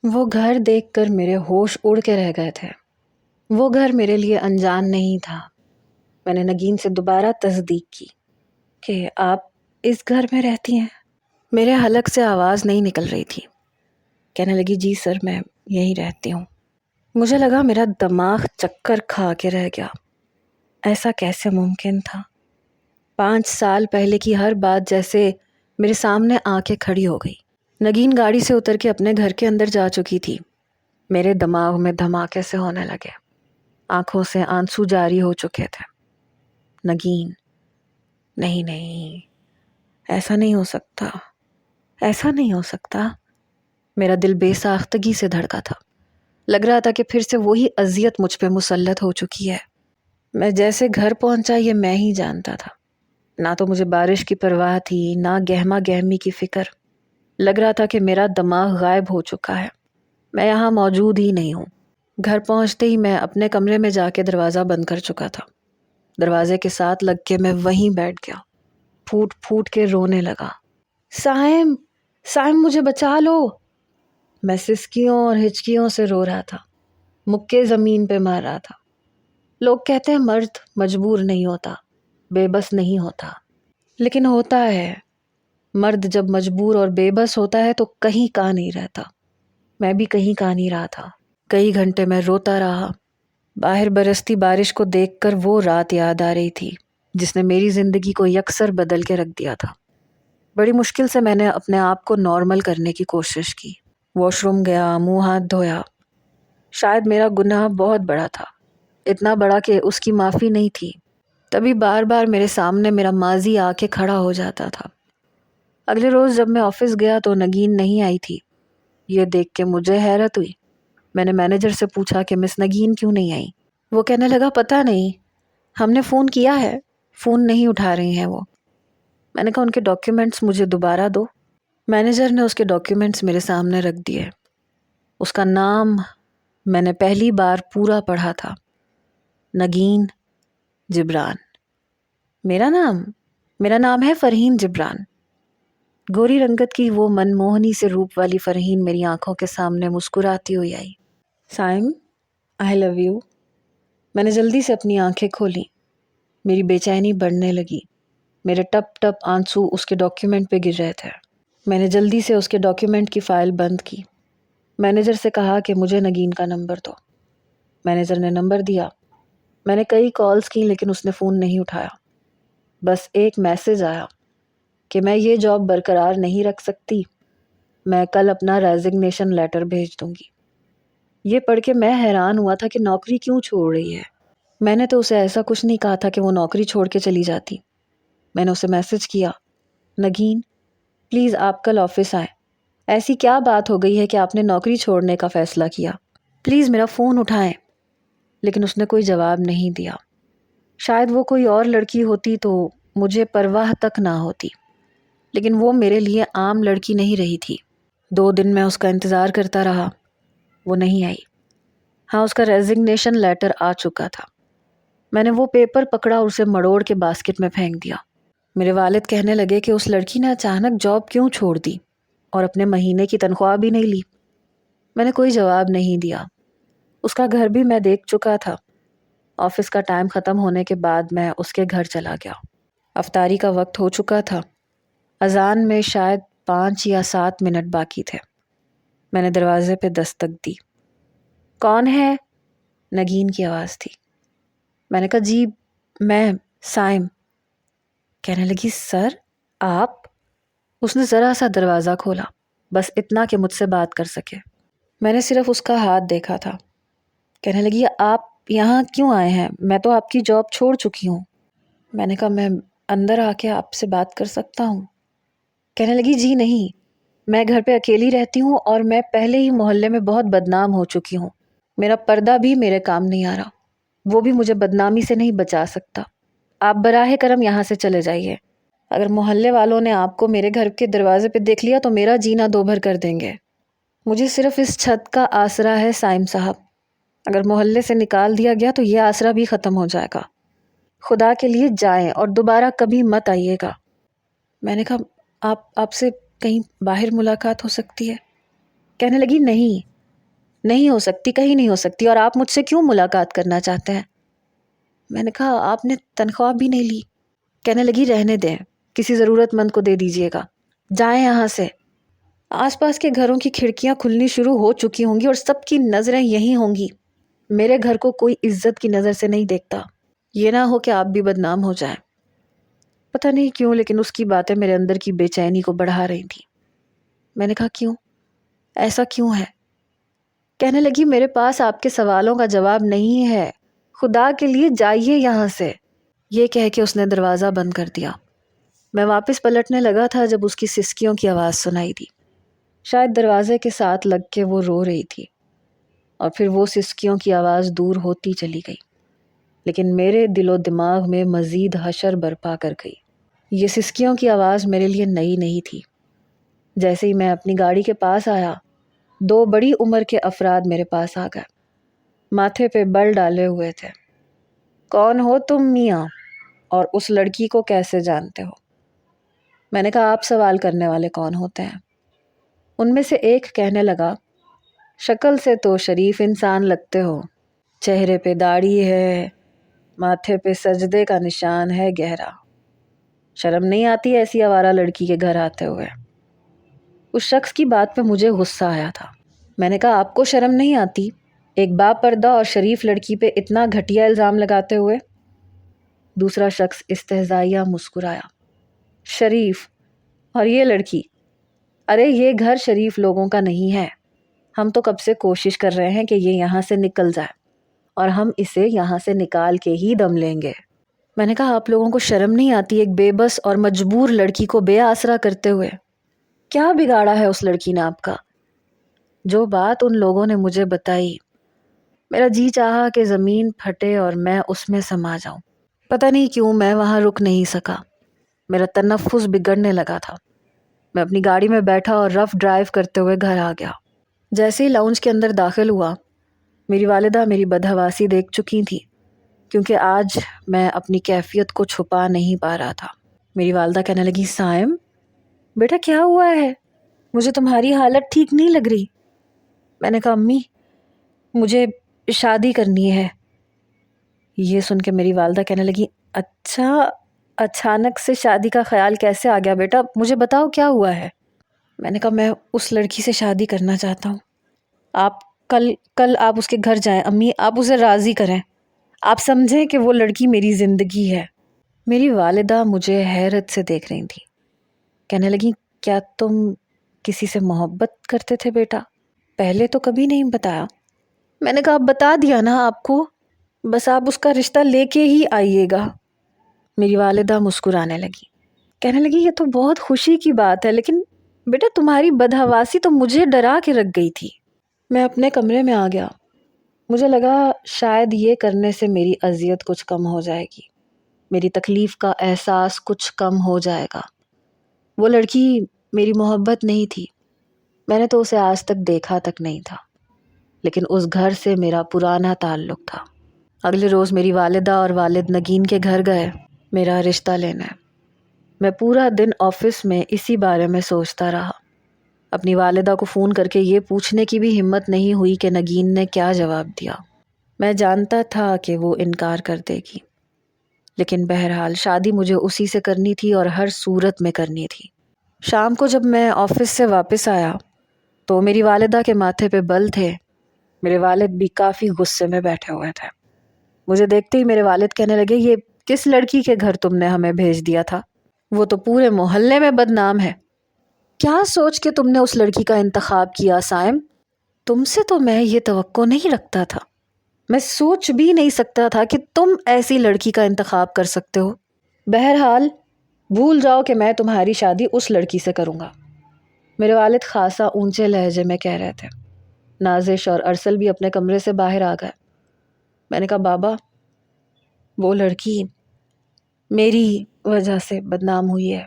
وہ گھر دیکھ کر میرے ہوش اڑ کے رہ گئے تھے۔ وہ گھر میرے لیے انجان نہیں تھا۔ میں نے نگین سے دوبارہ تصدیق کی کہ آپ اس گھر میں رہتی ہیں؟ میرے حلق سے آواز نہیں نکل رہی تھی۔ کہنے لگی جی سر، میں یہیں رہتی ہوں۔ مجھے لگا میرا دماغ چکر کھا کے رہ گیا۔ ایسا کیسے ممکن تھا؟ 5 سال پہلے کی ہر بات جیسے میرے سامنے آ کے کھڑی ہو گئی۔ نگین گاڑی سے اتر کے اپنے گھر کے اندر جا چکی تھی۔ میرے دماغ میں دھماکے سے ہونے لگے، آنکھوں سے آنسو جاری ہو چکے تھے۔ نگین، نہیں نہیں، ایسا نہیں ہو سکتا، ایسا نہیں ہو سکتا۔ میرا دل بے ساختگی سے دھڑکا تھا۔ لگ رہا تھا کہ پھر سے وہی اذیت مجھ پہ مسلط ہو چکی ہے۔ میں جیسے گھر پہنچا یہ میں ہی جانتا تھا۔ نہ تو مجھے بارش کی پرواہ تھی، نہ گہما گہمی کی فکر۔ لگ رہا تھا کہ میرا دماغ غائب ہو چکا ہے، میں یہاں موجود ہی نہیں ہوں۔ گھر پہنچتے ہی میں اپنے کمرے میں جا کے دروازہ بند کر چکا تھا۔ دروازے کے ساتھ لگ کے میں وہیں بیٹھ گیا، پھوٹ پھوٹ کے رونے لگا۔ سائم، سائم مجھے بچا لو۔ میں سسکیوں اور ہچکیوں سے رو رہا تھا، مکے زمین پہ مار رہا تھا۔ لوگ کہتے ہیں مرد مجبور نہیں ہوتا، بے بس نہیں ہوتا، لیکن ہوتا ہے۔ مرد جب مجبور اور بے بس ہوتا ہے تو کہیں کا نہیں رہتا۔ میں بھی کہیں کا نہیں رہا تھا۔ کئی گھنٹے میں روتا رہا۔ باہر برستی بارش کو دیکھ کر وہ رات یاد آ رہی تھی جس نے میری زندگی کو یکسر بدل کے رکھ دیا تھا۔ بڑی مشکل سے میں نے اپنے آپ کو نارمل کرنے کی کوشش کی۔ واش روم گیا، منہ ہاتھ دھویا۔ شاید میرا گناہ بہت بڑا تھا، اتنا بڑا کہ اس کی معافی نہیں تھی۔ تبھی بار بار میرے سامنے میرا ماضی آ کے کھڑا ہو جاتا تھا۔ اگلے روز جب میں آفس گیا تو نگین نہیں آئی تھی۔ یہ دیکھ کے مجھے حیرت ہوئی۔ میں نے مینیجر سے پوچھا کہ مس نگین کیوں نہیں آئی؟ وہ کہنے لگا پتہ نہیں، ہم نے فون کیا ہے، فون نہیں اٹھا رہی ہیں وہ۔ میں نے کہا ان کے ڈاکیومنٹس مجھے دوبارہ دو۔ مینیجر نے اس کے ڈاکیومنٹس میرے سامنے رکھ دیے۔ اس کا نام میں نے پہلی بار پورا پڑھا تھا، نگین جبران۔ میرا نام ہے فرحین جبران۔ گوری رنگت کی وہ منموہنی سے روپ والی فرحین میری آنکھوں کے سامنے مسکراتی ہوئی آئی۔ سائم، آئی لو یو۔ میں نے جلدی سے اپنی آنکھیں کھولی۔ میری بے چینی بڑھنے لگی۔ میرے ٹپ ٹپ آنسو اس کے ڈاکیومنٹ پہ گر رہے تھے۔ میں نے جلدی سے اس کے ڈاکیومنٹ کی فائل بند کی۔ مینیجر سے کہا کہ مجھے نگین کا نمبر دو۔ مینیجر نے نمبر دیا۔ میں نے کئی کالز کی لیکن اس نے فون نہیں اٹھایا۔ بس ایک میسج آیا کہ میں یہ جاب برقرار نہیں رکھ سکتی، میں کل اپنا ریزگنیشن لیٹر بھیج دوں گی۔ یہ پڑھ کے میں حیران ہوا تھا کہ نوکری کیوں چھوڑ رہی ہے۔ میں نے تو اسے ایسا کچھ نہیں کہا تھا کہ وہ نوکری چھوڑ کے چلی جاتی۔ میں نے اسے میسج کیا، نگین پلیز آپ کل آفس آئیں۔ ایسی کیا بات ہو گئی ہے کہ آپ نے نوکری چھوڑنے کا فیصلہ کیا؟ پلیز میرا فون اٹھائیں۔ لیکن اس نے کوئی جواب نہیں دیا۔ شاید وہ کوئی اور لڑکی ہوتی تو مجھے پرواہ تک نہ ہوتی، لیکن وہ میرے لیے عام لڑکی نہیں رہی تھی۔ 2 دن میں اس کا انتظار کرتا رہا، وہ نہیں آئی۔ ہاں، اس کا ریزگنیشن لیٹر آ چکا تھا۔ میں نے وہ پیپر پکڑا اور اسے مڑوڑ کے باسکٹ میں پھینک دیا۔ میرے والد کہنے لگے کہ اس لڑکی نے اچانک جاب کیوں چھوڑ دی اور اپنے مہینے کی تنخواہ بھی نہیں لی۔ میں نے کوئی جواب نہیں دیا۔ اس کا گھر بھی میں دیکھ چکا تھا۔ آفس کا ٹائم ختم ہونے کے بعد میں اس کے گھر چلا گیا۔ افطاری کا وقت ہو چکا تھا۔ اذان میں شاید 5 یا 7 منٹ باقی تھے۔ میں نے دروازے پہ دستک دی۔ کون ہے؟ نگین کی آواز تھی۔ میں نے کہا جی میں سائم۔ کہنے لگی سر آپ؟ اس نے ذرا سا دروازہ کھولا، بس اتنا کہ مجھ سے بات کر سکے۔ میں نے صرف اس کا ہاتھ دیکھا تھا۔ کہنے لگی آپ یہاں کیوں آئے ہیں؟ میں تو آپ کی جاب چھوڑ چکی ہوں۔ میں نے کہا میں اندر آ کے آپ سے بات کر سکتا ہوں؟ کہنے لگی جی نہیں، میں گھر پہ اکیلی رہتی ہوں اور میں پہلے ہی محلے میں بہت بدنام ہو چکی ہوں۔ میرا پردہ بھی میرے کام نہیں آ رہا، وہ بھی مجھے بدنامی سے نہیں بچا سکتا۔ آپ براہ کرم یہاں سے چلے جائیے۔ اگر محلے والوں نے آپ کو میرے گھر کے دروازے پہ دیکھ لیا تو میرا جینا دوبھر کر دیں گے۔ مجھے صرف اس چھت کا آسرا ہے سائم صاحب، اگر محلے سے نکال دیا گیا تو یہ آسرا بھی ختم ہو جائے گا۔ خدا کے لیے جائیں اور دوبارہ کبھی مت آئیے گا۔ میں نے کہا آپ سے کہیں باہر ملاقات ہو سکتی ہے؟ کہنے لگی نہیں ہو سکتی، کہیں نہیں ہو سکتی، اور آپ مجھ سے کیوں ملاقات کرنا چاہتے ہیں؟ میں نے کہا آپ نے تنخواہ بھی نہیں لی۔ کہنے لگی رہنے دیں، کسی ضرورت مند کو دے دیجیے گا، جائیں یہاں سے۔ آس پاس کے گھروں کی کھڑکیاں کھلنی شروع ہو چکی ہوں گی اور سب کی نظریں یہی ہوں گی۔ میرے گھر کو کوئی عزت کی نظر سے نہیں دیکھتا، یہ نہ ہو کہ آپ بھی بدنام ہو جائیں۔ پتہ نہیں کیوں لیکن اس کی باتیں میرے اندر کی بے چینی کو بڑھا رہی تھیں۔ میں نے کہا کیوں؟ ایسا کیوں ہے؟ کہنے لگی میرے پاس آپ کے سوالوں کا جواب نہیں ہے، خدا کے لیے جائیے یہاں سے۔ یہ کہہ کے اس نے دروازہ بند کر دیا۔ میں واپس پلٹنے لگا تھا جب اس کی سسکیوں کی آواز سنائی دی۔ شاید دروازے کے ساتھ لگ کے وہ رو رہی تھی، اور پھر وہ سسکیوں کی آواز دور ہوتی چلی گئی، لیکن میرے دل و دماغ میں مزید حشر برپا کر گئی۔ یہ سسکیوں کی آواز میرے لیے نئی نہیں تھی۔ جیسے ہی میں اپنی گاڑی کے پاس آیا، 2 بڑی عمر کے افراد میرے پاس آ گئے، ماتھے پہ بل ڈالے ہوئے تھے۔ کون ہو تم میاں، اور اس لڑکی کو کیسے جانتے ہو؟ میں نے کہا آپ سوال کرنے والے کون ہوتے ہیں؟ ان میں سے ایک کہنے لگا شکل سے تو شریف انسان لگتے ہو، چہرے پہ داڑھی ہے، ماتھے پہ سجدے کا نشان ہے گہرا، شرم نہیں آتی ایسی آوارہ لڑکی کے گھر آتے ہوئے؟ اس شخص کی بات پہ مجھے غصہ آیا تھا۔ میں نے کہا آپ کو شرم نہیں آتی ایک با پردہ اور شریف لڑکی پہ اتنا گھٹیا الزام لگاتے ہوئے؟ دوسرا شخص استہزائیہ مسکرایا۔ شریف اور یہ لڑکی؟ ارے یہ گھر شریف لوگوں کا نہیں ہے، ہم تو کب سے کوشش کر رہے ہیں کہ یہ یہاں سے نکل جائے، اور ہم اسے یہاں سے نکال کے ہی دم لیں گے۔ میں نے کہا آپ لوگوں کو شرم نہیں آتی ایک بے بس اور مجبور لڑکی کو بے آسرا کرتے ہوئے؟ کیا بگاڑا ہے اس لڑکی نے آپ کا؟ جو بات ان لوگوں نے مجھے بتائی، میرا جی چاہا کہ زمین پھٹے اور میں اس میں سما جاؤں۔ پتہ نہیں کیوں میں وہاں رک نہیں سکا، میرا تنفس بگڑنے لگا تھا۔ میں اپنی گاڑی میں بیٹھا اور رف ڈرائیو کرتے ہوئے گھر آ گیا۔ جیسے ہی لاؤنج کے اندر داخل ہوا، میری والدہ میری بدحواسی دیکھ چکی تھی، کیونکہ آج میں اپنی کیفیت کو چھپا نہیں پا رہا تھا۔ میری والدہ کہنے لگی سائم بیٹا کیا ہوا ہے؟ مجھے تمہاری حالت ٹھیک نہیں لگ رہی۔ میں نے کہا امی مجھے شادی کرنی ہے۔ یہ سن کے میری والدہ کہنے لگی اچھا، اچانک سے شادی کا خیال کیسے آ گیا بیٹا؟ مجھے بتاؤ کیا ہوا ہے؟ میں نے کہا میں اس لڑکی سے شادی کرنا چاہتا ہوں۔ آپ کل آپ اس کے گھر جائیں امی، آپ اسے راضی کریں، آپ سمجھیں کہ وہ لڑکی میری زندگی ہے۔ میری والدہ مجھے حیرت سے دیکھ رہی تھی، کہنے لگی کیا تم کسی سے محبت کرتے تھے بیٹا؟ پہلے تو کبھی نہیں بتایا۔ میں نے کہا بتا دیا نا آپ کو، بس آپ اس کا رشتہ لے کے ہی آئیے گا۔ میری والدہ مسکرانے لگی، کہنے لگی یہ تو بہت خوشی کی بات ہے، لیکن بیٹا تمہاری بدحواسی تو مجھے ڈرا کے رکھ گئی تھی۔ میں اپنے کمرے میں آ گیا۔ مجھے لگا شاید یہ کرنے سے میری اذیت کچھ کم ہو جائے گی، میری تکلیف کا احساس کچھ کم ہو جائے گا۔ وہ لڑکی میری محبت نہیں تھی، میں نے تو اسے آج تک دیکھا تک نہیں تھا، لیکن اس گھر سے میرا پرانا تعلق تھا۔ اگلے روز میری والدہ اور والد نگین کے گھر گئے میرا رشتہ لینے۔ میں پورا دن آفس میں اسی بارے میں سوچتا رہا۔ اپنی والدہ کو فون کر کے یہ پوچھنے کی بھی ہمت نہیں ہوئی کہ نگین نے کیا جواب دیا۔ میں جانتا تھا کہ وہ انکار کر دے گی، لیکن بہرحال شادی مجھے اسی سے کرنی تھی اور ہر صورت میں کرنی تھی۔ شام کو جب میں آفس سے واپس آیا تو میری والدہ کے ماتھے پہ بل تھے، میرے والد بھی کافی غصے میں بیٹھے ہوئے تھے۔ مجھے دیکھتے ہی میرے والد کہنے لگے یہ کس لڑکی کے گھر تم نے ہمیں بھیج دیا تھا؟ وہ تو پورے محلے میں بدنام ہے۔ کیا سوچ کے تم نے اس لڑکی کا انتخاب کیا سائم؟ تم سے تو میں یہ توقع نہیں رکھتا تھا، میں سوچ بھی نہیں سکتا تھا کہ تم ایسی لڑکی کا انتخاب کر سکتے ہو۔ بہرحال بھول جاؤ کہ میں تمہاری شادی اس لڑکی سے کروں گا، میرے والد خاصا اونچے لہجے میں کہہ رہے تھے۔ نازش اور ارسل بھی اپنے کمرے سے باہر آ گئے۔ میں نے کہا بابا وہ لڑکی میری وجہ سے بدنام ہوئی ہے،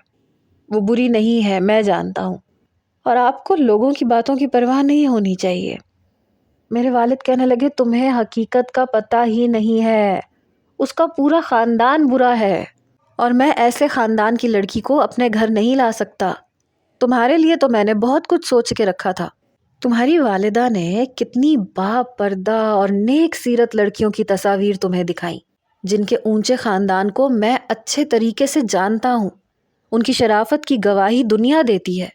وہ بری نہیں ہے، میں جانتا ہوں، اور آپ کو لوگوں کی باتوں کی پرواہ نہیں ہونی چاہیے۔ میرے والد کہنے لگے تمہیں حقیقت کا پتہ ہی نہیں ہے، اس کا پورا خاندان برا ہے، اور میں ایسے خاندان کی لڑکی کو اپنے گھر نہیں لا سکتا۔ تمہارے لیے تو میں نے بہت کچھ سوچ کے رکھا تھا، تمہاری والدہ نے کتنی با پردہ اور نیک سیرت لڑکیوں کی تصاویر تمہیں دکھائیں، جن کے اونچے خاندان کو میں اچھے طریقے سے جانتا ہوں، ان کی شرافت کی گواہی دنیا دیتی ہے،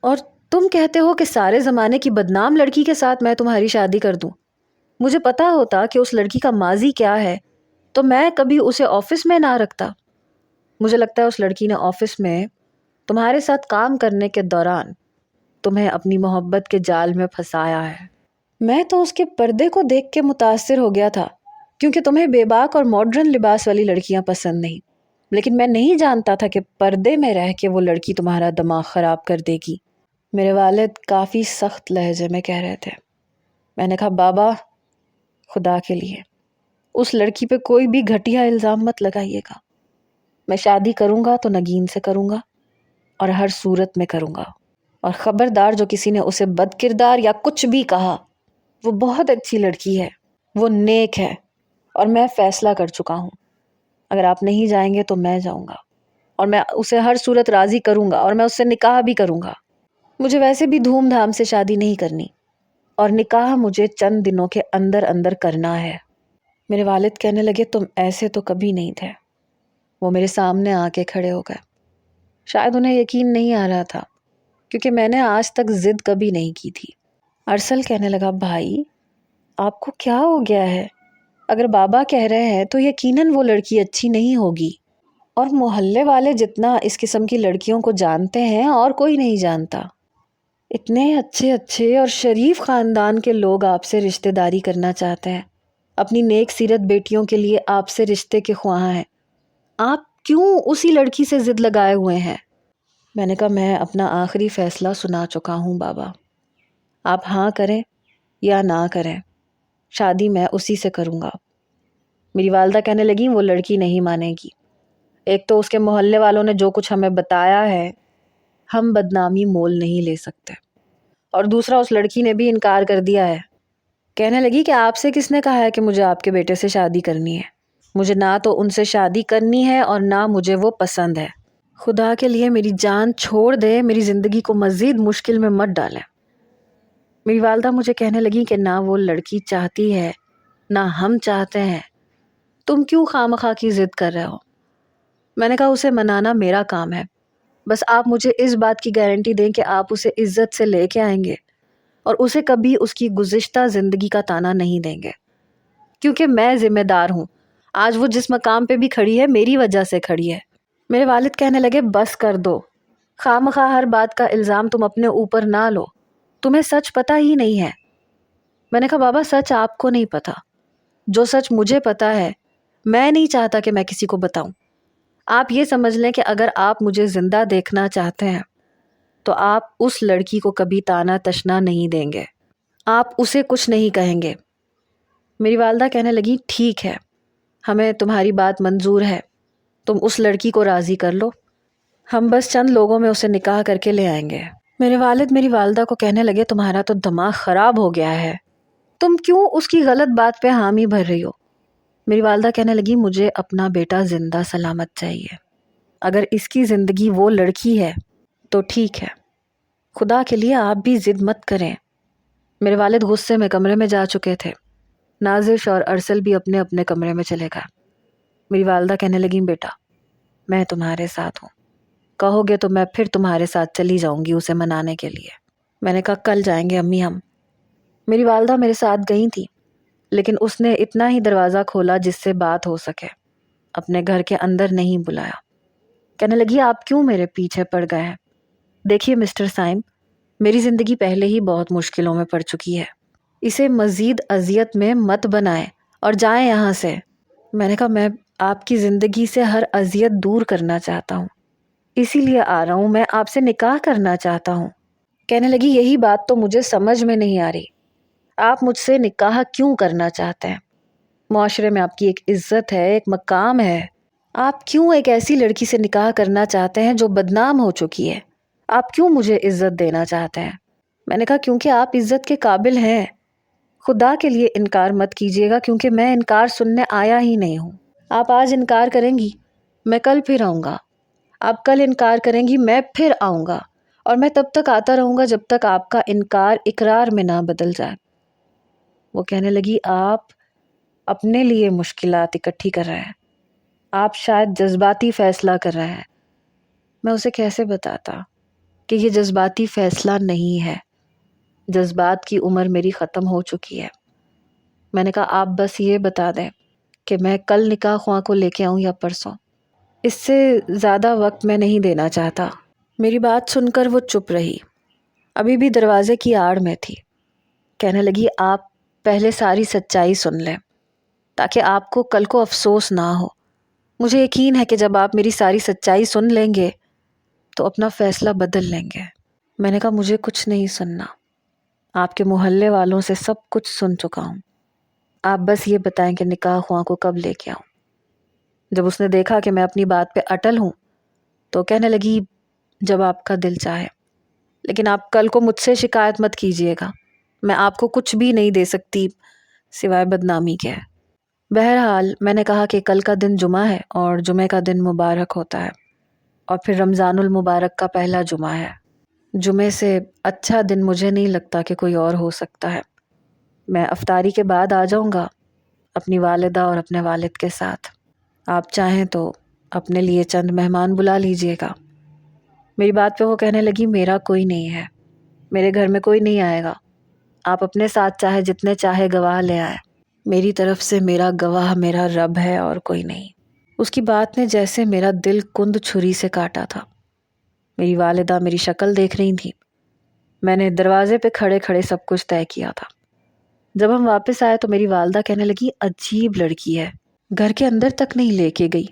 اور تم کہتے ہو کہ سارے زمانے کی بدنام لڑکی کے ساتھ میں تمہاری شادی کر دوں۔ مجھے پتا ہوتا کہ اس لڑکی کا ماضی کیا ہے تو میں کبھی اسے آفس میں نہ رکھتا۔ مجھے لگتا ہے اس لڑکی نے آفس میں تمہارے ساتھ کام کرنے کے دوران تمہیں اپنی محبت کے جال میں پھنسایا ہے۔ میں تو اس کے پردے کو دیکھ کے متاثر ہو گیا تھا، کیونکہ تمہیں بے باک اور ماڈرن لباس والی لڑکیاں پسند نہیں، لیکن میں نہیں جانتا تھا کہ پردے میں رہ کے وہ لڑکی تمہارا دماغ خراب کر دے گی۔ میرے والد کافی سخت لہجے میں کہہ رہے تھے۔ میں نے کہا بابا، خدا کے لیے اس لڑکی پہ کوئی بھی گھٹیا الزام مت لگائیے گا۔ میں شادی کروں گا تو نگین سے کروں گا، اور ہر صورت میں کروں گا، اور خبردار جو کسی نے اسے بد کردار یا کچھ بھی کہا، وہ بہت اچھی لڑکی ہے، وہ نیک ہے، اور میں فیصلہ کر چکا ہوں۔ اگر آپ نہیں جائیں گے تو میں جاؤں گا، اور میں اسے ہر صورت راضی کروں گا، اور میں اس سے نکاح بھی کروں گا۔ مجھے ویسے بھی دھوم دھام سے شادی نہیں کرنی، اور نکاح مجھے چند دنوں کے اندر اندر کرنا ہے۔ میرے والد کہنے لگے تم ایسے تو کبھی نہیں تھے۔ وہ میرے سامنے آ کے کھڑے ہو گئے۔ شاید انہیں یقین نہیں آ رہا تھا، کیونکہ میں نے آج تک ضد کبھی نہیں کی تھی۔ ارسل کہنے لگا بھائی، آپ کو کیا ہو گیا ہے؟ اگر بابا کہہ رہے ہیں تو یقیناً وہ لڑکی اچھی نہیں ہوگی، اور محلے والے جتنا اس قسم کی لڑکیوں کو جانتے ہیں اور کوئی نہیں جانتا۔ اتنے اچھے اچھے اور شریف خاندان کے لوگ آپ سے رشتہ داری کرنا چاہتے ہیں، اپنی نیک سیرت بیٹیوں کے لیے آپ سے رشتے کے خواہاں ہیں، آپ کیوں اسی لڑکی سے ضد لگائے ہوئے ہیں؟ میں نے کہا میں اپنا آخری فیصلہ سنا چکا ہوں بابا، آپ ہاں کریں یا نہ کریں، شادی میں اسی سے کروں گا۔ میری والدہ کہنے لگی وہ لڑکی نہیں مانے گی۔ ایک تو اس کے محلے والوں نے جو کچھ ہمیں بتایا ہے، ہم بدنامی مول نہیں لے سکتے، اور دوسرا اس لڑکی نے بھی انکار کر دیا ہے۔ کہنے لگی کہ آپ سے کس نے کہا ہے کہ مجھے آپ کے بیٹے سے شادی کرنی ہے؟ مجھے نہ تو ان سے شادی کرنی ہے اور نہ مجھے وہ پسند ہے۔ خدا کے لیے میری جان چھوڑ دے، میری زندگی کو مزید مشکل میں مت ڈالیں۔ میری والدہ مجھے کہنے لگی کہ نہ وہ لڑکی چاہتی ہے نہ ہم چاہتے ہیں، تم کیوں خواہ کی ضد کر رہے ہو؟ میں نے کہا اسے منانا میرا کام ہے، بس آپ مجھے اس بات کی گارنٹی دیں کہ آپ اسے عزت سے لے کے آئیں گے، اور اسے کبھی اس کی گزشتہ زندگی کا تانا نہیں دیں گے، کیونکہ میں ذمہ دار ہوں۔ آج وہ جس مقام پہ بھی کھڑی ہے میری وجہ سے کھڑی ہے۔ میرے والد کہنے لگے بس کر دو، خواہ ہر بات کا الزام تم اپنے اوپر نہ لو، تمہیں سچ پتہ ہی نہیں ہے۔ میں نے کہا بابا سچ آپ کو نہیں پتا، جو سچ مجھے پتا ہے میں نہیں چاہتا کہ میں کسی کو بتاؤں۔ آپ یہ سمجھ لیں کہ اگر آپ مجھے زندہ دیکھنا چاہتے ہیں تو آپ اس لڑکی کو کبھی تانا تشنا نہیں دیں گے، آپ اسے کچھ نہیں کہیں گے۔ میری والدہ کہنے لگی ٹھیک ہے، ہمیں تمہاری بات منظور ہے، تم اس لڑکی کو راضی کر لو، ہم بس چند لوگوں میں اسے نکاح کر کے لے آئیں گے۔ میرے والد میری والدہ کو کہنے لگے تمہارا تو دماغ خراب ہو گیا ہے، تم کیوں اس کی غلط بات پہ حامی بھر رہی ہو؟ میری والدہ کہنے لگی مجھے اپنا بیٹا زندہ سلامت چاہیے، اگر اس کی زندگی وہ لڑکی ہے تو ٹھیک ہے، خدا کے لیے آپ بھی ضد مت کریں۔ میرے والد غصے میں کمرے میں جا چکے تھے، نازش اور ارسل بھی اپنے اپنے کمرے میں چلے گئے۔ میری والدہ کہنے لگیں بیٹا میں تمہارے ساتھ ہوں، کہو گے تو میں پھر تمہارے ساتھ چلی جاؤں گی اسے منانے کے لیے۔ میں نے کہا کل جائیں گے امی ہم۔ میری والدہ میرے ساتھ گئی تھی، لیکن اس نے اتنا ہی دروازہ کھولا جس سے بات ہو سکے، اپنے گھر کے اندر نہیں بلایا۔ کہنے لگی آپ کیوں میرے پیچھے پڑ گئے ہیں؟ دیکھیے مسٹر سائم، میری زندگی پہلے ہی بہت مشکلوں میں پڑ چکی ہے، اسے مزید اذیت میں مت بنائیں اور جائیں یہاں سے۔ میں نے کہا میں آپ کی زندگی سے ہر اذیت دور کرنا چاہتا ہوں، اسی لیے آ رہا ہوں، میں آپ سے نکاح کرنا چاہتا ہوں۔ کہنے لگی یہی بات تو مجھے سمجھ میں نہیں آ رہی، آپ مجھ سے نکاح کیوں کرنا چاہتے ہیں؟ معاشرے میں آپ کی ایک عزت ہے، ایک مقام ہے، آپ کیوں ایک ایسی لڑکی سے نکاح کرنا چاہتے ہیں جو بدنام ہو چکی ہے؟ آپ کیوں مجھے عزت دینا چاہتے ہیں؟ میں نے کہا کیونکہ آپ عزت کے قابل ہیں، خدا کے لیے انکار مت کیجیے گا، کیونکہ میں انکار سننے آیا ہی نہیں ہوں۔ آپ آج انکار کریں گی، میں کل پھر آؤں گا، آپ کل انکار کریں گی، میں پھر آؤں گا، اور میں تب تک آتا رہوں گا جب تک آپ کا انکار اقرار میں نہ بدل جائے۔ وہ کہنے لگی آپ اپنے لیے مشکلات اکٹھی کر رہے ہیں، آپ شاید جذباتی فیصلہ کر رہے ہیں۔ میں اسے کیسے بتاتا کہ یہ جذباتی فیصلہ نہیں ہے، جذبات کی عمر میری ختم ہو چکی ہے۔ میں نے کہا آپ بس یہ بتا دیں کہ میں کل نکاح خواہ کو لے کے آؤں یا پرسوں، اس سے زیادہ وقت میں نہیں دینا چاہتا۔ میری بات سن کر وہ چپ رہی، ابھی بھی دروازے کی آڑ میں تھی۔ کہنے لگی آپ پہلے ساری سچائی سن لیں تاکہ آپ کو کل کو افسوس نہ ہو۔ مجھے یقین ہے کہ جب آپ میری ساری سچائی سن لیں گے تو اپنا فیصلہ بدل لیں گے۔ میں نے کہا مجھے کچھ نہیں سننا، آپ کے محلے والوں سے سب کچھ سن چکا ہوں، آپ بس یہ بتائیں کہ نکاح خواہ کو کب لے کے آؤں۔ جب اس نے دیکھا کہ میں اپنی بات پہ اٹل ہوں تو کہنے لگی جب آپ کا دل چاہے، لیکن آپ کل کو مجھ سے شکایت مت کیجیے گا، میں آپ کو کچھ بھی نہیں دے سکتی سوائے بدنامی کے۔ بہرحال میں نے کہا کہ کل کا دن جمعہ ہے اور جمعہ کا دن مبارک ہوتا ہے، اور پھر رمضان المبارک کا پہلا جمعہ ہے۔ جمعے سے اچھا دن مجھے نہیں لگتا کہ کوئی اور ہو سکتا ہے۔ میں افطاری کے بعد آ جاؤں گا اپنی والدہ اور اپنے والد کے ساتھ، آپ چاہیں تو اپنے لیے چند مہمان بلا لیجئے گا۔ میری بات پہ وہ کہنے لگی میرا کوئی نہیں ہے، میرے گھر میں کوئی نہیں آئے گا، آپ اپنے ساتھ چاہے جتنے چاہے گواہ لے آئے، میری طرف سے میرا گواہ میرا رب ہے اور کوئی نہیں۔ اس کی بات نے جیسے میرا دل کند چھری سے کاٹا تھا۔ میری والدہ میری شکل دیکھ رہی تھی، میں نے دروازے پہ کھڑے کھڑے سب کچھ طے کیا تھا۔ جب ہم واپس آئے تو میری والدہ کہنے لگی عجیب لڑکی ہے، گھر کے اندر تک نہیں لے کے گئی،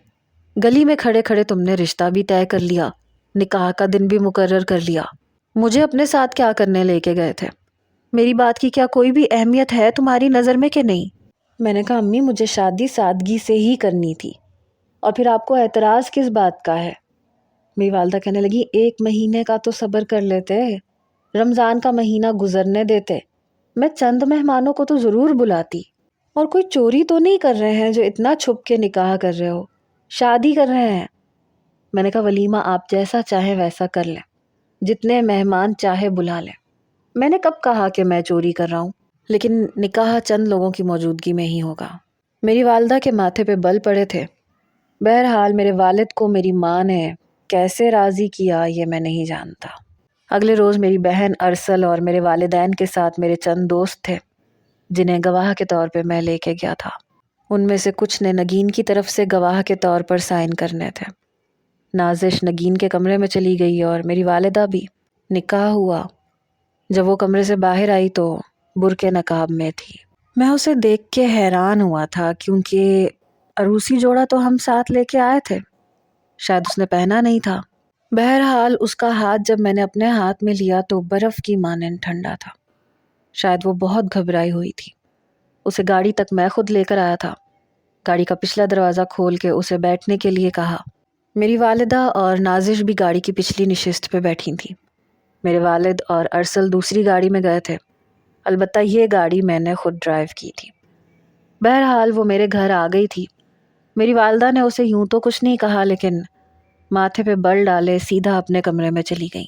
گلی میں کھڑے کھڑے تم نے رشتہ بھی طے کر لیا، نکاح کا دن بھی مقرر کر لیا، مجھے اپنے ساتھ کیا کرنے لے کے گئے تھے؟ میری بات کی کیا کوئی بھی اہمیت ہے تمہاری نظر میں کہ نہیں؟ میں نے کہا امی مجھے شادی سادگی سے ہی کرنی تھی، اور پھر آپ کو اعتراض کس بات کا ہے؟ میری والدہ کہنے لگی 1 مہینے کا تو صبر کر لیتے، رمضان کا مہینہ گزرنے دیتے، میں چند مہمانوں کو تو ضرور بلاتی، اور کوئی چوری تو نہیں کر رہے ہیں جو اتنا چھپ کے نکاح کر رہے ہو، شادی کر رہے ہیں۔ میں نے کہا ولیمہ آپ جیسا چاہیں ویسا کر لیں، جتنے مہمان چاہے بلا لیں، میں نے کب کہا کہ میں چوری کر رہا ہوں، لیکن نکاح چند لوگوں کی موجودگی میں ہی ہوگا۔ میری والدہ کے ماتھے پہ بل پڑے تھے۔ بہرحال میرے والد کو میری ماں نے کیسے راضی کیا یہ میں نہیں جانتا۔ اگلے روز میری بہن ارسل اور میرے والدین کے ساتھ میرے چند دوست تھے جنہیں گواہ کے طور پہ میں لے کے گیا تھا۔ ان میں سے کچھ نے نگین کی طرف سے گواہ کے طور پر سائن کرنے تھے۔ نازش نگین کے کمرے میں چلی گئی اور میری والدہ بھی۔ نکاح ہوا۔ جب وہ کمرے سے باہر آئی تو برقع نقاب میں تھی۔ میں اسے دیکھ کے حیران ہوا تھا کیونکہ عروسی جوڑا تو ہم ساتھ لے کے آئے تھے، شاید اس نے پہنا نہیں تھا۔ بہرحال اس کا ہاتھ جب میں نے اپنے ہاتھ میں لیا تو برف کی مانند ٹھنڈا تھا، شاید وہ بہت گھبرائی ہوئی تھی۔ اسے گاڑی تک میں خود لے کر آیا تھا، گاڑی کا پچھلا دروازہ کھول کے اسے بیٹھنے کے لیے کہا۔ میری والدہ اور نازش بھی گاڑی کی پچھلی نشست پہ بیٹھی تھیں۔ میرے والد اور ارسل دوسری گاڑی میں گئے تھے، البتہ یہ گاڑی میں نے خود ڈرائیو کی تھی۔ بہرحال وہ میرے گھر آ گئی تھی۔ میری والدہ نے اسے یوں تو کچھ نہیں کہا، لیکن ماتھے پہ بل ڈالے سیدھا اپنے کمرے میں چلی گئی۔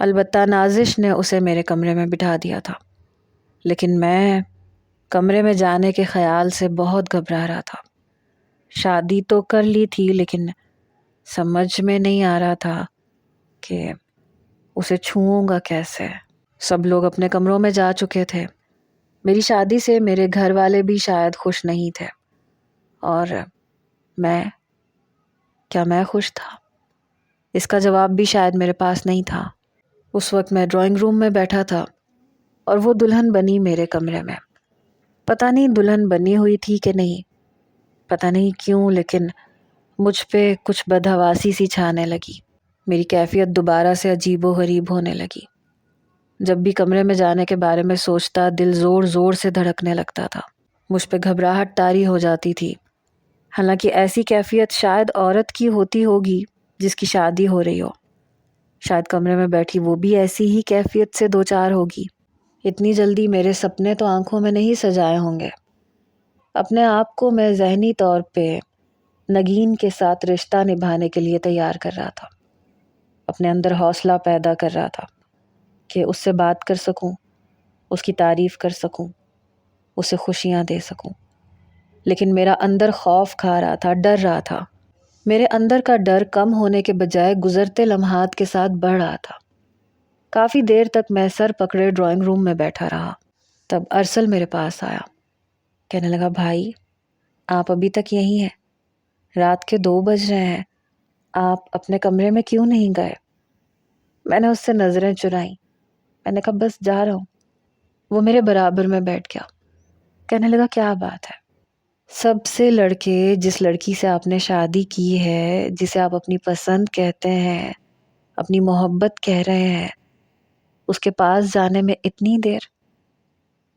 البتہ نازش نے اسے میرے کمرے میں بٹھا دیا تھا، لیکن میں کمرے میں جانے کے خیال سے بہت گھبرا رہا تھا۔ شادی تو کر لی تھی لیکن سمجھ میں نہیں آ رہا تھا کہ اسے چھوؤں گا کیسے۔ سب لوگ اپنے کمروں میں جا چکے تھے۔ میری شادی سے میرے گھر والے بھی شاید خوش نہیں تھے، اور کیا میں خوش تھا؟ اس کا جواب بھی شاید میرے پاس نہیں تھا۔ اس وقت میں ڈرائنگ روم میں بیٹھا تھا اور وہ دلہن بنی میرے کمرے میں۔ پتہ نہیں دلہن بنی ہوئی تھی کہ نہیں، پتہ نہیں کیوں، لیکن مجھ پہ کچھ بدحواسی سی چھانے لگی۔ میری کیفیت دوبارہ سے عجیب و غریب ہونے لگی۔ جب بھی کمرے میں جانے کے بارے میں سوچتا دل زور زور سے دھڑکنے لگتا تھا، مجھ پہ گھبراہٹ طاری ہو جاتی تھی۔ حالانکہ ایسی کیفیت شاید عورت کی ہوتی ہوگی جس کی شادی ہو رہی ہو، شاید کمرے میں بیٹھی وہ بھی ایسی ہی کیفیت سے دوچار ہوگی۔ اتنی جلدی میرے سپنے تو آنکھوں میں نہیں سجائے ہوں گے۔ اپنے آپ کو میں ذہنی طور پہ نگین کے ساتھ رشتہ نبھانے کے لیے تیار کر رہا تھا۔ اپنے اندر حوصلہ پیدا کر رہا تھا کہ اس سے بات کر سکوں، اس کی تعریف کر سکوں، اسے خوشیاں دے سکوں. لیکن میرا اندر خوف کھا رہا تھا، ڈر رہا تھا. میرے اندر کا ڈر کم ہونے کے بجائے گزرتے لمحات کے ساتھ بڑھ رہا تھا. کافی دیر تک میں سر پکڑے ڈرائنگ روم میں بیٹھا رہا. تب ارسل میرے پاس آیا. کہنے لگا، بھائی آپ ابھی تک یہیں ہیں، رات کے 2 بج رہے ہیں، آپ اپنے کمرے میں کیوں نہیں گئے؟ میں نے اس سے نظریں چرائیں. میں نے کہا بس جا رہا ہوں. وہ میرے برابر میں بیٹھ گیا. کہنے لگا، کیا بات ہے؟ سب سے لڑکے جس لڑکی سے آپ نے شادی کی ہے، جسے آپ اپنی پسند کہتے ہیں، اپنی محبت کہہ رہے ہیں، اس کے پاس جانے میں اتنی دیر؟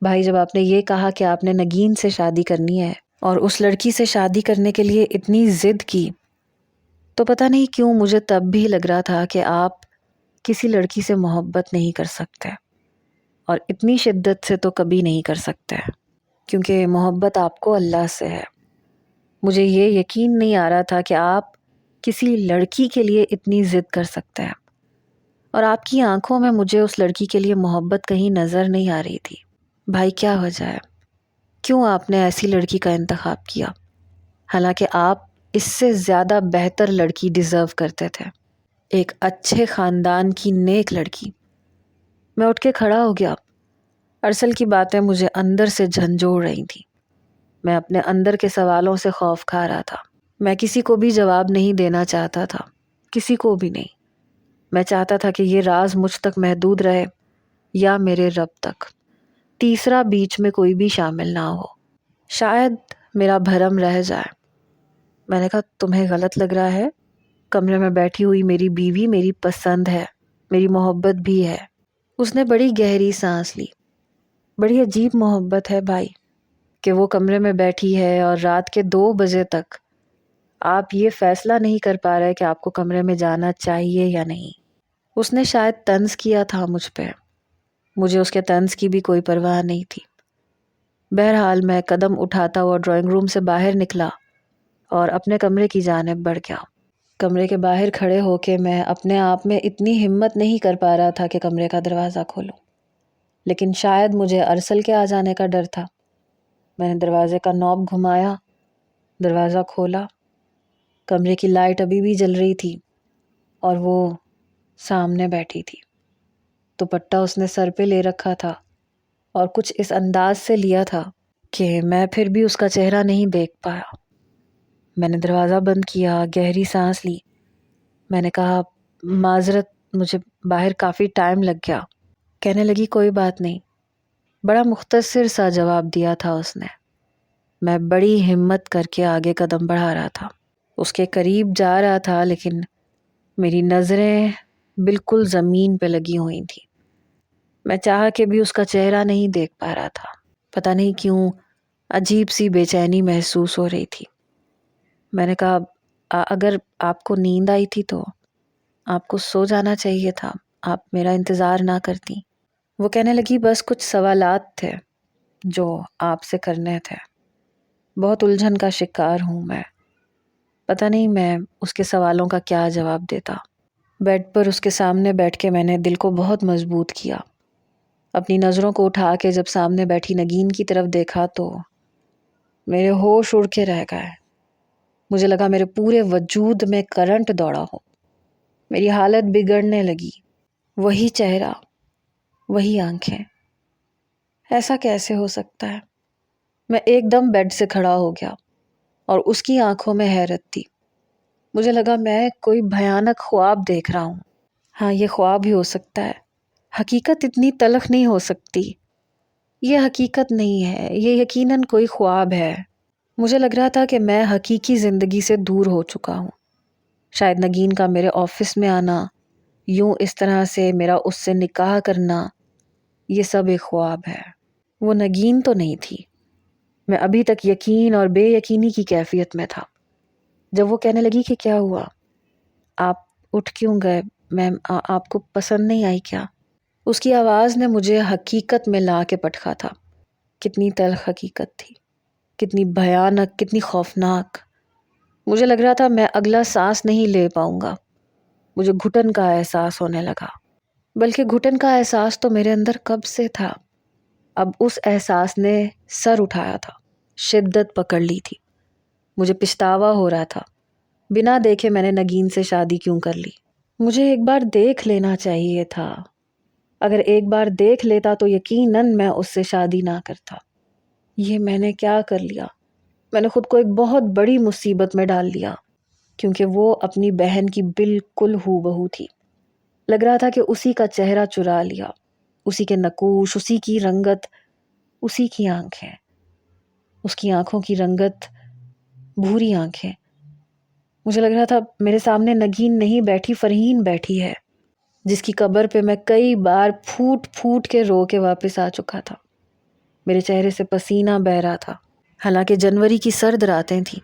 بھائی جب آپ نے یہ کہا کہ آپ نے نگین سے شادی کرنی ہے اور اس لڑکی سے شادی کرنے کے لیے اتنی ضد کی، تو پتہ نہیں کیوں مجھے تب بھی لگ رہا تھا کہ آپ کسی لڑکی سے محبت نہیں کر سکتے، اور اتنی شدت سے تو کبھی نہیں کر سکتے، کیونکہ محبت آپ کو اللہ سے ہے. مجھے یہ یقین نہیں آ رہا تھا کہ آپ کسی لڑکی کے لیے اتنی ضد کر سکتے ہیں، اور آپ کی آنکھوں میں مجھے اس لڑکی کے لیے محبت کہیں نظر نہیں آ رہی تھی. بھائی کیا وجہ ہے؟ کیوں آپ نے ایسی لڑکی کا انتخاب کیا، حالانکہ آپ اس سے زیادہ بہتر لڑکی ڈیزرو کرتے تھے، ایک اچھے خاندان کی نیک لڑکی. میں اٹھ کے کھڑا ہو گیا. ارسل کی باتیں مجھے اندر سے جھنجھوڑ رہی تھیں. میں اپنے اندر کے سوالوں سے خوف کھا رہا تھا. میں کسی کو بھی جواب نہیں دینا چاہتا تھا، کسی کو بھی نہیں. میں چاہتا تھا کہ یہ راز مجھ تک محدود رہے یا میرے رب تک، تیسرا بیچ میں کوئی بھی شامل نہ ہو. شاید میرا بھرم رہ جائے. میں نے کہا، تمہیں غلط لگ رہا ہے؟ کمرے میں بیٹھی ہوئی میری بیوی میری پسند ہے، میری محبت بھی ہے. اس نے بڑی گہری سانس لی. بڑی عجیب محبت ہے بھائی کہ وہ کمرے میں بیٹھی ہے اور رات کے 2 بجے تک آپ یہ فیصلہ نہیں کر پا رہے کہ آپ کو کمرے میں جانا چاہیے یا نہیں. اس نے شاید طنز کیا تھا مجھ پہ، مجھے اس کے طنز کی بھی کوئی پرواہ نہیں تھی. بہرحال میں قدم اٹھاتا ہوا ڈرائنگ روم سے باہر نکلا اور اپنے کمرے کی جانب بڑھ گیا. کمرے کے باہر کھڑے ہو کے میں اپنے آپ میں اتنی ہمت نہیں کر پا رہا تھا کہ کمرے کا دروازہ کھولوں، لیکن شاید مجھے ارسل کے آ جانے کا ڈر تھا. میں نے دروازے کا نوب گھمایا، دروازہ کھولا. کمرے کی لائٹ ابھی بھی جل رہی تھی اور وہ سامنے بیٹھی تھی. دوپٹہ اس نے سر پہ لے رکھا تھا اور کچھ اس انداز سے لیا تھا کہ میں پھر بھی اس کا چہرہ نہیں دیکھ پایا. میں نے دروازہ بند کیا، گہری سانس لی. میں نے کہا، معذرت، مجھے باہر کافی ٹائم لگ گیا. کہنے لگی، کوئی بات نہیں. بڑا مختصر سا جواب دیا تھا اس نے. میں بڑی ہمت کر کے آگے قدم بڑھا رہا تھا، اس کے قریب جا رہا تھا، لیکن میری نظریں بالکل زمین پہ لگی ہوئی تھیں. میں چاہ کے بھی اس کا چہرہ نہیں دیکھ پا رہا تھا. پتہ نہیں کیوں عجیب سی بے چینی محسوس ہو رہی تھی. میں نے کہا، اگر آپ کو نیند آئی تھی تو آپ کو سو جانا چاہیے تھا، آپ میرا انتظار نہ کرتی. وہ کہنے لگی، بس کچھ سوالات تھے جو آپ سے کرنے تھے. بہت الجھن کا شکار ہوں میں، پتہ نہیں میں اس کے سوالوں کا کیا جواب دیتا. بیڈ پر اس کے سامنے بیٹھ کے میں نے دل کو بہت مضبوط کیا. اپنی نظروں کو اٹھا کے جب سامنے بیٹھی نگین کی طرف دیکھا تو میرے ہوش اڑ کے رہ گئے. مجھے لگا میرے پورے وجود میں کرنٹ دوڑا ہو، میری حالت بگڑنے لگی. وہی چہرہ، وہی آنکھیں، ایسا کیسے ہو سکتا ہے؟ میں ایک دم بیڈ سے کھڑا ہو گیا اور اس کی آنکھوں میں حیرت تھی. مجھے لگا میں کوئی بھیانک خواب دیکھ رہا ہوں. ہاں، یہ خواب ہی ہو سکتا ہے، حقیقت اتنی تلخ نہیں ہو سکتی. یہ حقیقت نہیں ہے، یہ یقیناً کوئی خواب ہے. مجھے لگ رہا تھا کہ میں حقیقی زندگی سے دور ہو چکا ہوں. شاید نگین کا میرے آفس میں آنا، یوں اس طرح سے میرا اس سے نکاح کرنا، یہ سب ایک خواب ہے. وہ نگین تو نہیں تھی. میں ابھی تک یقین اور بے یقینی کی کیفیت میں تھا. جب وہ کہنے لگی کہ کیا ہوا، آپ اٹھ کیوں گئے، میم آپ کو پسند نہیں آئی کیا؟ اس کی آواز نے مجھے حقیقت میں لا کے پٹکا تھا. کتنی تلخ حقیقت تھی، کتنی بھیانک، کتنی خوفناک. مجھے لگ رہا تھا میں اگلا سانس نہیں لے پاؤں گا. مجھے گھٹن کا احساس ہونے لگا، بلکہ گھٹن کا احساس تو میرے اندر کب سے تھا، اب اس احساس نے سر اٹھایا تھا، شدت پکڑ لی تھی۔ مجھے پچھتاوا ہو رہا تھا، بنا دیکھے میں نے نگین سے شادی کیوں کر لی؟ مجھے ایک بار دیکھ لینا چاہیے تھا، اگر ایک بار دیکھ لیتا تو یقیناً میں اس سے شادی نہ کرتا۔ یہ میں نے کیا کر لیا؟ میں نے خود کو ایک بہت بڑی مصیبت میں ڈال دیا، کیونکہ وہ اپنی بہن کی بالکل ہو بہو تھی۔ لگ رہا تھا کہ اسی کا چہرہ چرا لیا، اسی کے نقوش، اسی کی رنگت، اسی کی آنکھیں، اس کی آنکھوں کی رنگت بھوری آنکھیں۔ مجھے لگ رہا تھا میرے سامنے نگین نہیں بیٹھی، فرحین بیٹھی ہے، جس کی قبر پہ میں کئی بار پھوٹ پھوٹ کے رو کے واپس آ چکا تھا۔ میرے چہرے سے پسینہ بہہ رہا تھا، حالانکہ جنوری کی سرد راتیں تھیں۔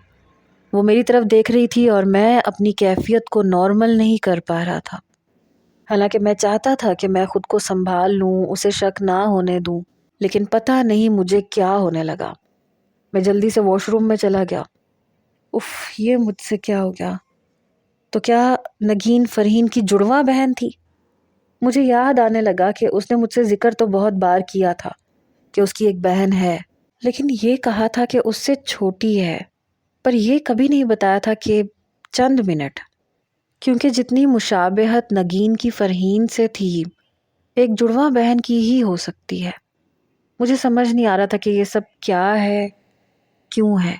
وہ میری طرف دیکھ رہی تھی اور میں اپنی کیفیت کو نارمل نہیں کر پا رہا تھا، حالانکہ میں چاہتا تھا کہ میں خود کو سنبھال لوں، اسے شک نہ ہونے دوں، لیکن پتہ نہیں مجھے کیا ہونے لگا۔ میں جلدی سے واش روم میں چلا گیا۔ اف، یہ مجھ سے کیا ہو گیا؟ تو کیا نگین فرحین کی جڑواں بہن تھی؟ مجھے یاد آنے لگا کہ اس نے مجھ سے ذکر تو بہت بار کیا تھا کہ اس کی ایک بہن ہے، لیکن یہ کہا تھا کہ اس سے چھوٹی ہے، پر یہ کبھی نہیں بتایا تھا کہ چند منٹ، کیونکہ جتنی مشابہت نگین کی فرحین سے تھی، ایک جڑواں بہن کی ہی ہو سکتی ہے۔ مجھے سمجھ نہیں آ رہا تھا کہ یہ سب کیا ہے، کیوں ہے۔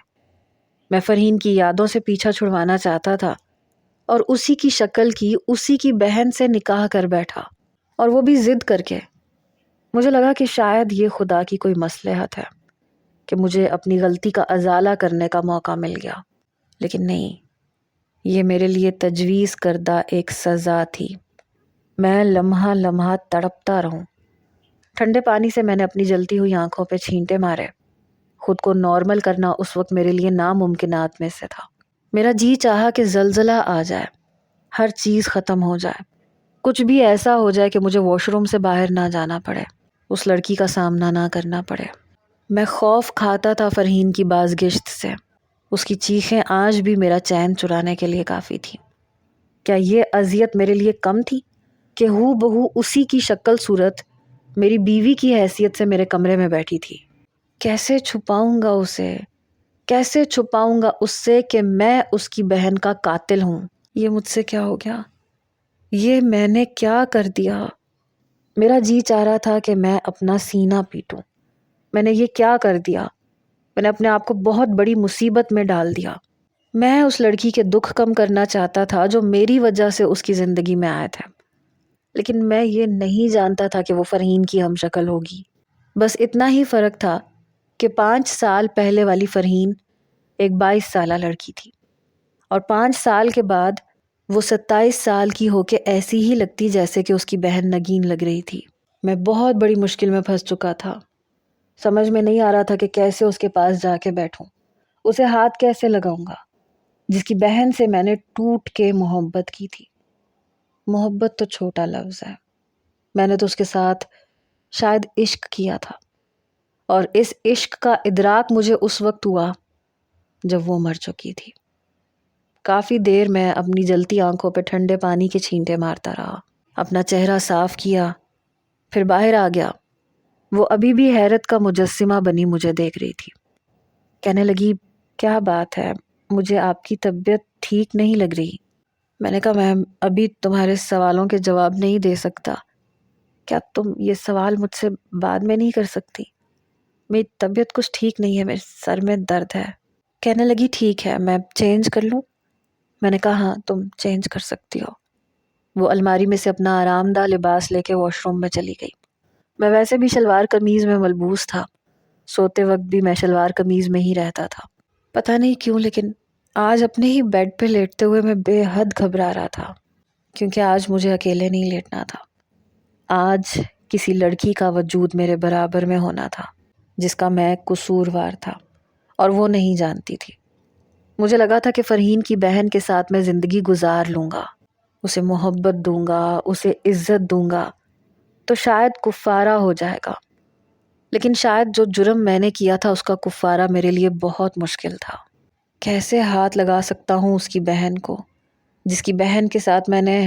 میں فرحین کی یادوں سے پیچھا چھڑوانا چاہتا تھا اور اسی کی شکل کی، اسی کی بہن سے نکاح کر بیٹھا، اور وہ بھی ضد کر کے۔ مجھے لگا کہ شاید یہ خدا کی کوئی مصلحت ہے کہ مجھے اپنی غلطی کا ازالہ کرنے کا موقع مل گیا، لیکن نہیں، یہ میرے لیے تجویز کردہ ایک سزا تھی۔ میں لمحہ لمحہ تڑپتا رہوں۔ ٹھنڈے پانی سے میں نے اپنی جلتی ہوئی آنکھوں پہ چھینٹے مارے۔ خود کو نارمل کرنا اس وقت میرے لیے ناممکنات میں سے تھا۔ میرا جی چاہا کہ زلزلہ آ جائے، ہر چیز ختم ہو جائے، کچھ بھی ایسا ہو جائے کہ مجھے واش روم سے باہر نہ جانا پڑے، اس لڑکی کا سامنا نہ کرنا پڑے۔ میں خوف کھاتا تھا فرحین کی بازگشت سے، اس کی چیخیں آج بھی میرا چین چرانے کے لیے کافی تھی۔ کیا یہ اذیت میرے لیے کم تھی کہ ہو بہو اسی کی شکل صورت میری بیوی کی حیثیت سے میرے کمرے میں بیٹھی تھی؟ کیسے چھپاؤں گا اسے، کیسے چھپاؤں گا اس سے کہ میں اس کی بہن کا قاتل ہوں؟ یہ مجھ سے کیا ہو گیا؟ یہ میں نے کیا کر دیا؟ میرا جی چاہ رہا تھا کہ میں اپنا سینہ پیٹوں۔ میں نے یہ کیا کر دیا؟ میں نے اپنے آپ کو بہت بڑی مصیبت میں ڈال دیا۔ میں اس لڑکی کے دکھ کم کرنا چاہتا تھا جو میری وجہ سے اس کی زندگی میں آئے تھے، لیکن میں یہ نہیں جانتا تھا کہ وہ فرحین کی ہم شکل ہوگی۔ بس اتنا ہی فرق تھا کہ 5 سال پہلے والی فرحین ایک 22 سالہ لڑکی تھی، اور 5 سال کے بعد وہ 27 سال کی ہو کے ایسی ہی لگتی جیسے کہ اس کی بہن نگین لگ رہی تھی۔ میں بہت بڑی مشکل میں پھنس چکا تھا۔ سمجھ میں نہیں آ رہا تھا کہ کیسے اس کے پاس جا کے بیٹھوں، اسے ہاتھ کیسے لگاؤں گا، جس کی بہن سے میں نے ٹوٹ کے محبت کی تھی۔ محبت تو چھوٹا لفظ ہے، میں نے تو اس کے ساتھ شاید عشق کیا تھا، اور اس عشق کا ادراک مجھے اس وقت ہوا جب وہ مر چکی تھی۔ کافی دیر میں اپنی جلتی آنکھوں پہ ٹھنڈے پانی کے چھینٹے مارتا رہا، اپنا چہرہ صاف کیا، پھر باہر آ گیا۔ وہ ابھی بھی حیرت کا مجسمہ بنی مجھے دیکھ رہی تھی۔ کہنے لگی، کیا بات ہے، مجھے آپ کی طبیعت ٹھیک نہیں لگ رہی۔ میں نے کہا، میم ابھی تمہارے سوالوں کے جواب نہیں دے سکتا، کیا تم یہ سوال مجھ سے بعد میں نہیں کر سکتی؟ میری طبیعت کچھ ٹھیک نہیں ہے، میرے سر میں درد ہے۔ کہنے لگی، ٹھیک ہے، میں چینج کر لوں؟ میں نے کہا، ہاں تم چینج کر سکتی ہو۔ وہ الماری میں سے اپنا آرام دہ لباس لے کے واش روم میں چلی گئی۔ میں ویسے بھی شلوار قمیض میں ملبوس تھا، سوتے وقت بھی میں شلوار قمیض میں ہی رہتا تھا۔ پتہ نہیں کیوں، لیکن آج اپنے ہی بیڈ پہ لیٹتے ہوئے میں بے حد گھبرا رہا تھا، کیونکہ آج مجھے اکیلے نہیں لیٹنا تھا۔ آج کسی لڑکی کا وجود میرے برابر میں ہونا تھا، جس کا میں قصوروار تھا اور وہ نہیں جانتی تھی۔ مجھے لگا تھا کہ فرحین کی بہن کے ساتھ میں زندگی گزار لوں گا، اسے محبت دوں گا، اسے عزت دوں گا، تو شاید کفارہ ہو جائے گا۔ لیکن شاید جو جرم میں نے کیا تھا اس کا کفارہ میرے لیے بہت مشکل تھا۔ کیسے ہاتھ لگا سکتا ہوں اس کی بہن کو جس کی بہن کے ساتھ میں نے